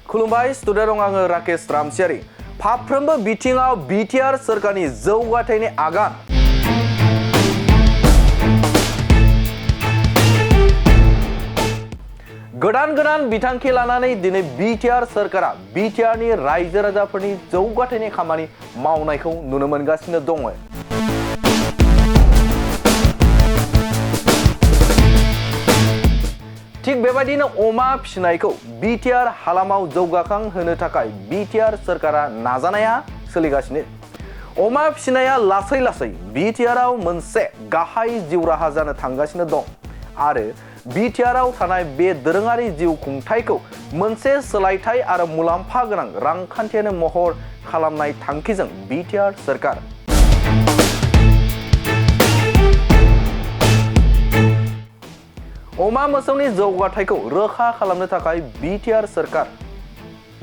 खुलुमबाय स्टुडिअ दं आङो राकेश रामसियारि। फाफ्रोमबो बिथिङाव बिटिआर सोरखारनि जौगाथायनि आगान। गोदान बिथांखि लानानै दिनै बिटिआर सोरखारा बिटिआरनि रायजो राजाफोरनि जौगाथायनि खामानि मावनायखौ नुनो मोनगासिनो दङ। थिग बेबायदिनो अमा फिसिनायखौ बिटिआर हालामाव जौगाखां होनो थाखाय बिटिआर सोरखारा नाजानाया सोलिगासिनो। अमा फिसिनाया लासै बिटिआरआव मोनसे गाहाय जिउ राहा जानो थांगासिनो दं आरो बिटिआरआव थानाय बे दोरोङारि जिउ खुंथायखौ मोनसे सोलायथाय आरो मुलाम्फा गोनां रांखान्थियारि महर खालामनाय थांखिजों बिटिआर सोरखार। अमा मोसौनि जौगाथायखौ रोखा खालामनो थाखाय बिटिआर सोरखार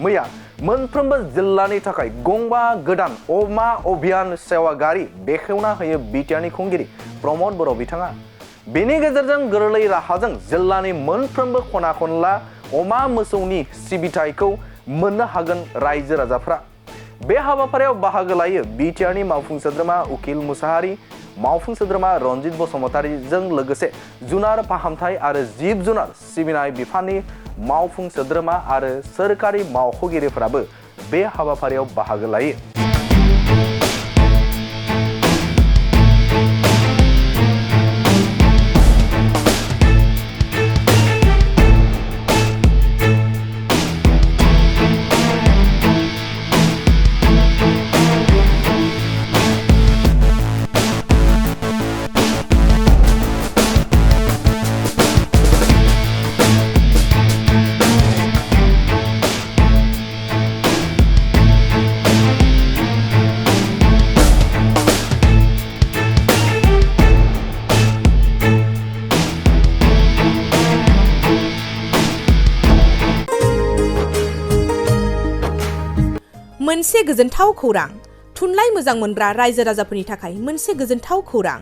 मैया मोनफ्रोमबो जिल्लानि थाखाय गंबा गोदान अमा अभियान सेवा गारि बेखेवना होयो बिटिआरनि खुंगिरि प्रमद बर' बिथाङा। बेनि गेजेरजों गोरलै राहाजों जिल्लानि मोनफ्रोमबो खना खनला अमा मोसौनि सिबिथायखौ मोननो हागोन रायजो राजाफ्रा। बे हाबाफारियाव बाहागो लायो बिटिआरनि मावफुं सोद्रोमा उकिल मुसाहारि, मावफुं सोद्रोमा रनजित बसुमतारीजों लोगोसे जुनार फाहामथाय आरो जिब जुनार सिबिनाय बिफाननि मावफुं सोद्रोमा आरो सोरखारि मावख'गिरिफोराबो बे हाबाफारियाव बाहागो लायो। मोनसे गोजोनथाव खौरां। थुनलाइ मोजां मोनग्रा रायजो राजाफोरनि थाखाय मोनसे गोजोनथाव खौरां।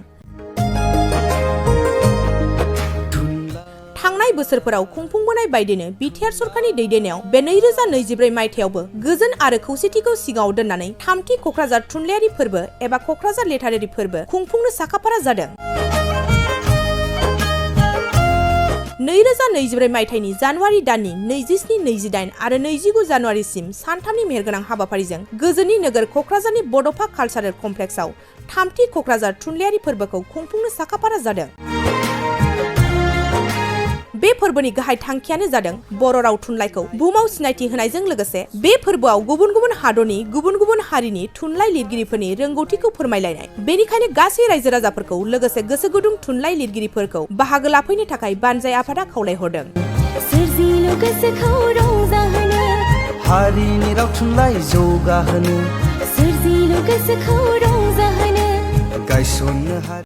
थांनाय बोसोरफोराव खुंफुंबोनाय बायदिनो बिटिआर सरखारनि दैदेननायाव बे 2024 मायथाइयावबो गोजोन आरो खौसेथिखौ सिगाङाव दोननानै थामथि क'क्राझार थुनलाइयारि फोरबो एबा क'क्राझार लिटारेरि फोरबो खुंफुंनो साखाफारा जादों। 2024 मायथाइनि जानुवारि दाननि 27, 28 आरो 29 जानुवारिसिम सानथामनि मेहेरगोनां हाबाफारिजों गोजोननि नोगोर क'क्राझारनि बड'फा कालचारेल कमप्लेक्सआव थामथि क'क्राझार थुनलाइयारि फोरबोखौ खुंफुंनो साखाफारा जादों। बे फोरबोनि गाहाय थांखियानो जादों बर' राव थुनलाइखौ बुहुमाव सिनायथि होनायजों लोगोसे बे फोरबोआव गुबुन हादरनि गुबुन हारिनि थुनलाइ लिरगिरिफोरनि रोंगौथिखौ फोरमायलायनाय। बेनिखायनो गासै रायजो राजाफोरखौ लोगोसे गोसो गुदुं थुनलाइ लिरगिरिफोरखौ बाहागो लाफैनो थाखाय बानजाय आफादा खावलायहरदों। सोरजिलु गोसोखौ रंजाहोनो, हारिनि राव थुनलाइ जौगाहोनो, सोरजिलु गोसोखौ रंजाहोनो, गायसननो